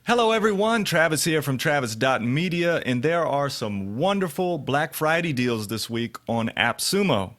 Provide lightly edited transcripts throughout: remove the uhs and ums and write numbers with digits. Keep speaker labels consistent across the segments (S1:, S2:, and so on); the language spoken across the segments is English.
S1: Hello everyone, Travis here from Travis.media, and there are some wonderful Black Friday deals this week on AppSumo.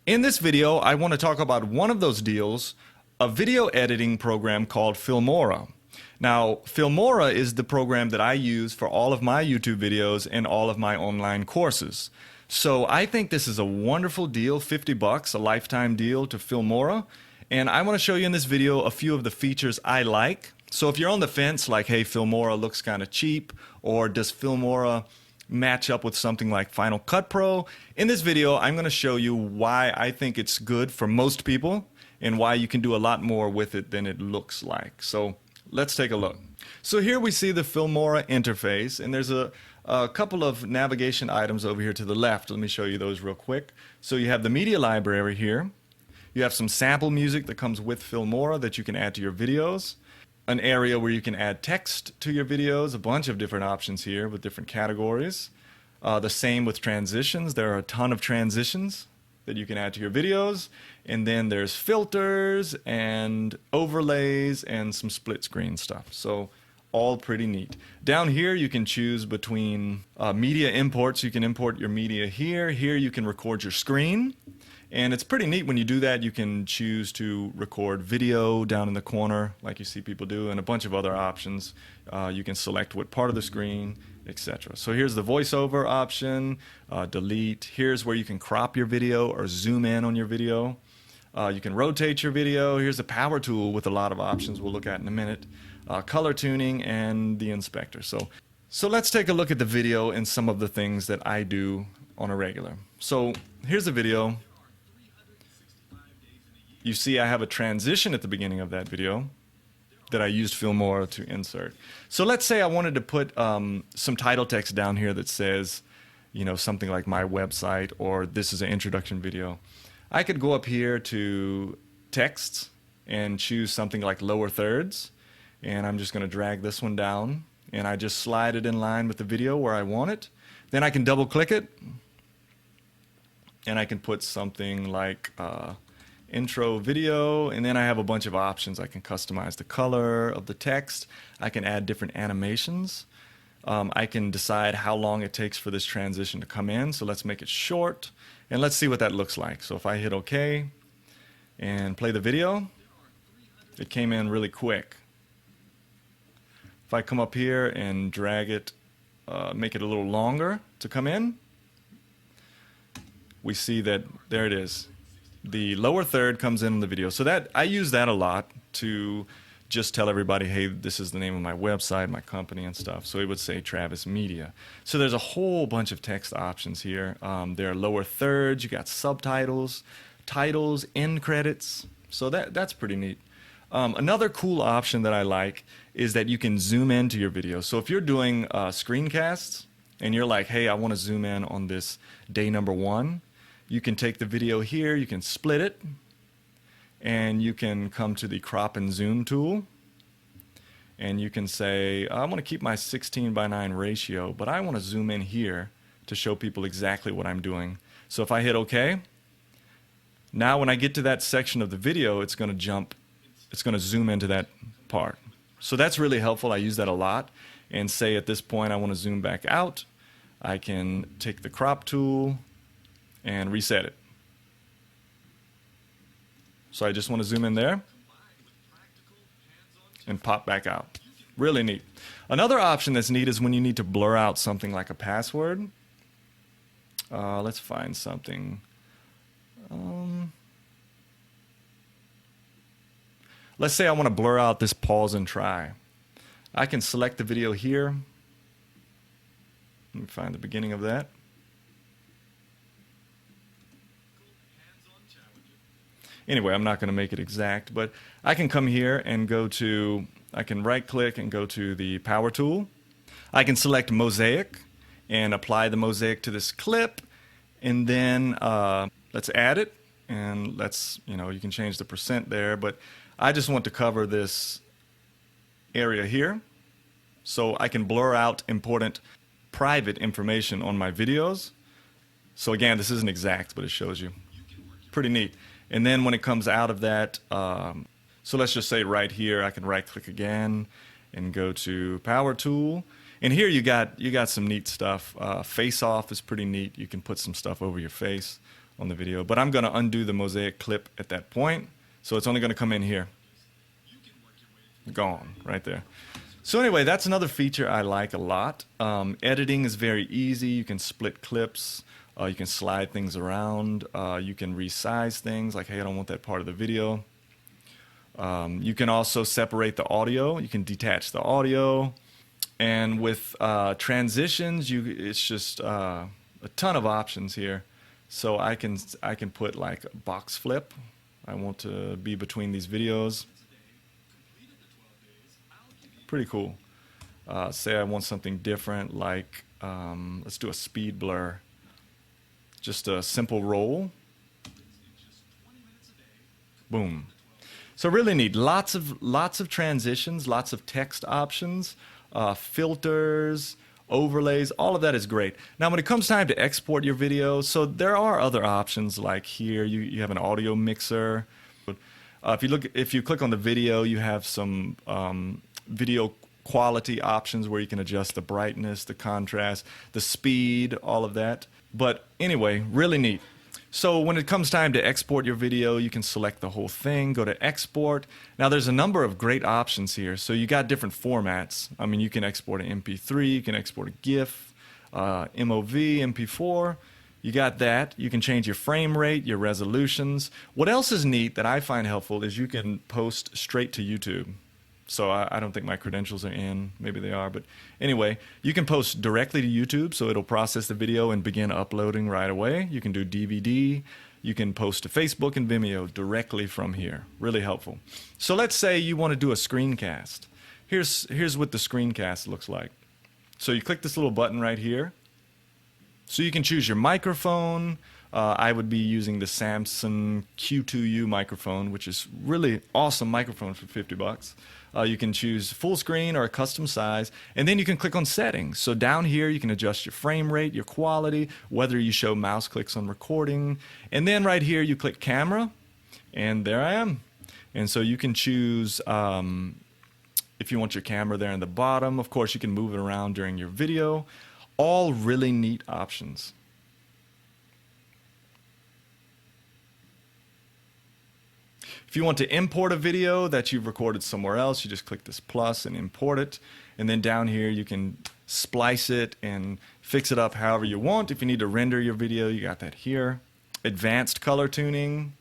S1: In this video, I want to talk about one of those deals, a video editing program called Filmora. Now, Filmora is the program that I use for all of my YouTube videos and all of my online courses. So I think this is a wonderful deal, $50, a lifetime deal to Filmora. And I want to show you in this video a few of the features I like. So if you're on the fence, like, hey, Filmora looks kind of cheap, or does Filmora match up with something like Final Cut Pro? In this video, I'm going to show you why I think it's good for most people and why you can do a lot more with it than it looks like. So let's take a look. So here we see the Filmora interface, and there's a couple of navigation items over here to the left. Let me show you those real quick. So you have the media library here. You have some sample music that comes with Filmora that you can add to your videos. An area where you can add text to your videos, a bunch of different options here with different categories. The same with transitions. There are a ton of transitions that you can add to your videos. And then there's filters and overlays and some split screen stuff. So all pretty neat. Down here you can choose between media imports. You can import your media here. Here you can record your screen. And it's pretty neat when you do that. You can choose to record video down in the corner like you see people do, and a bunch of other options. You can select what part of the screen, etc. So here's the voiceover option, delete. Here's where you can crop your video or zoom in on your video. You can rotate your video. Here's the power tool with a lot of options we'll look at in a minute. Color tuning and the inspector. So let's take a look at the video and some of the things that I do on a regular. So here's a video. You see I have a transition at the beginning of that video that I used Filmora to insert. So let's say I wanted to put some title text down here that says, you know, something like my website or this is an introduction video. I could go up here to texts and choose something like lower thirds, and I'm just going to drag this one down and I just slide it in line with the video where I want it. Then I can double click it and I can put something like intro video, and then I have a bunch of options. I can customize the color of the text. I can add different animations. I can decide how long it takes for this transition to come in. So let's make it short, and let's see what that looks like. So if I hit OK and play the video, it came in really quick. If I come up here and drag it, make it a little longer to come in, we see that there it is. The lower third comes in the video. So that I use that a lot to just tell everybody, hey, this is the name of my website, my company and stuff. So it would say Travis Media. So there's a whole bunch of text options here. There are lower thirds, you got subtitles, titles, end credits. So that's pretty neat. Another cool option that I like is that you can zoom into your video. So if you're doing screencasts and you're like, hey, I want to zoom in on this day number 1, you can take the video here, you can split it, and you can come to the crop and zoom tool, and you can say, I want to keep my 16:9 ratio, but I want to zoom in here to show people exactly what I'm doing. So if I hit OK, now when I get to that section of the video, it's going to zoom into that part. So that's really helpful. I use that a lot. And say at this point I want to zoom back out, I can take the crop tool and reset it. So I just want to zoom in there and pop back out. Really neat. Another option that's neat is when you need to blur out something like a password. Let's find something. Let's say I want to blur out this pause and try. I can select the video here. Let me find the beginning of that. Anyway, I'm not going to make it exact, but I can come here and I can right click and go to the power tool. I can select mosaic and apply the mosaic to this clip, and then let's add it, and you can change the percent there, but I just want to cover this area here so I can blur out important private information on my videos. So again, this isn't exact, but it shows you. Pretty neat. And then when it comes out of that, so let's just say right here, I can right click again and go to Power Tool. And here you got some neat stuff. Face Off is pretty neat. You can put some stuff over your face on the video. But I'm going to undo the mosaic clip at that point. So it's only going to come in here. Gone right there. So anyway, that's another feature I like a lot. Editing is very easy. You can split clips. You can slide things around. You can resize things like, hey, I don't want that part of the video. You can also separate the audio. You can detach the audio. And with transitions, it's just a ton of options here. So I can put like a box flip. I want to be between these videos. Pretty cool. Say I want something different, like let's do a speed blur. Just a simple roll. Boom. So really neat. Lots of transitions, lots of text options, filters, overlays. All of that is great. Now, when it comes time to export your video, so there are other options like here. You have an audio mixer. If you click on the video, you have some video quality options where you can adjust the brightness, the contrast, the speed, all of that. But anyway, really neat. So when it comes time to export your video, you can select the whole thing, go to export. Now there's a number of great options here. So you got different formats. I mean, you can export an MP3, you can export a GIF, MOV, MP4. You got that. You can change your frame rate, your resolutions. What else is neat that I find helpful is you can post straight to YouTube. So I don't think my credentials are in. Maybe they are. But anyway, you can post directly to YouTube, so it'll process the video and begin uploading right away. You can do DVD. You can post to Facebook and Vimeo directly from here. Really helpful. So let's say you want to do a screencast. Here's what the screencast looks like. So you click this little button right here. So you can choose your microphone. I would be using the Samsung Q2U microphone, which is really awesome microphone for 50 bucks. You can choose full screen or a custom size, and then you can click on settings. So down here you can adjust your frame rate, your quality, whether you show mouse clicks on recording, and then right here you click camera, and there I am. And so you can choose if you want your camera there in the bottom. Of course, you can move it around during your video. All really neat options. If you want to import a video that you've recorded somewhere else, you just click this plus and import it. And then down here you can splice it and fix it up however you want. If you need to render your video, you got that here. Advanced color tuning.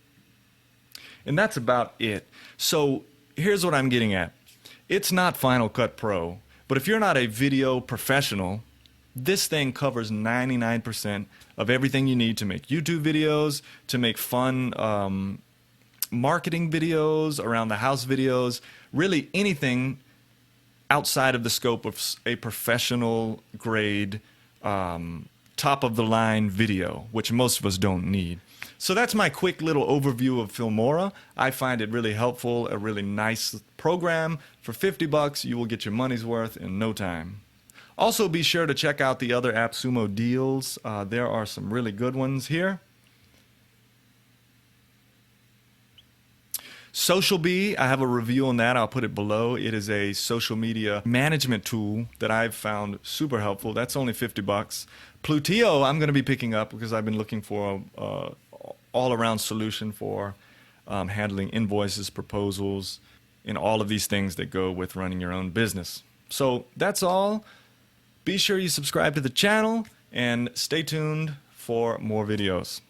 S1: And that's about it. So here's what I'm getting at. It's not Final Cut Pro, but if you're not a video professional, this thing covers 99% of everything you need to make YouTube videos, to make fun marketing videos, around the house videos, really anything outside of the scope of a professional grade top of the line video, which most of us don't need. So that's my quick little overview of Filmora. I find it really helpful, a really nice program. For 50 bucks, you will get your money's worth in no time. Also, be sure to check out the other AppSumo deals. There are some really good ones here. Social Bee, I have a review on that. I'll put it below. It is a social media management tool that I've found super helpful. That's only 50 bucks. Plutio, I'm going to be picking up because I've been looking for an all-around solution for handling invoices, proposals, and all of these things that go with running your own business. So that's all. Be sure you subscribe to the channel and stay tuned for more videos.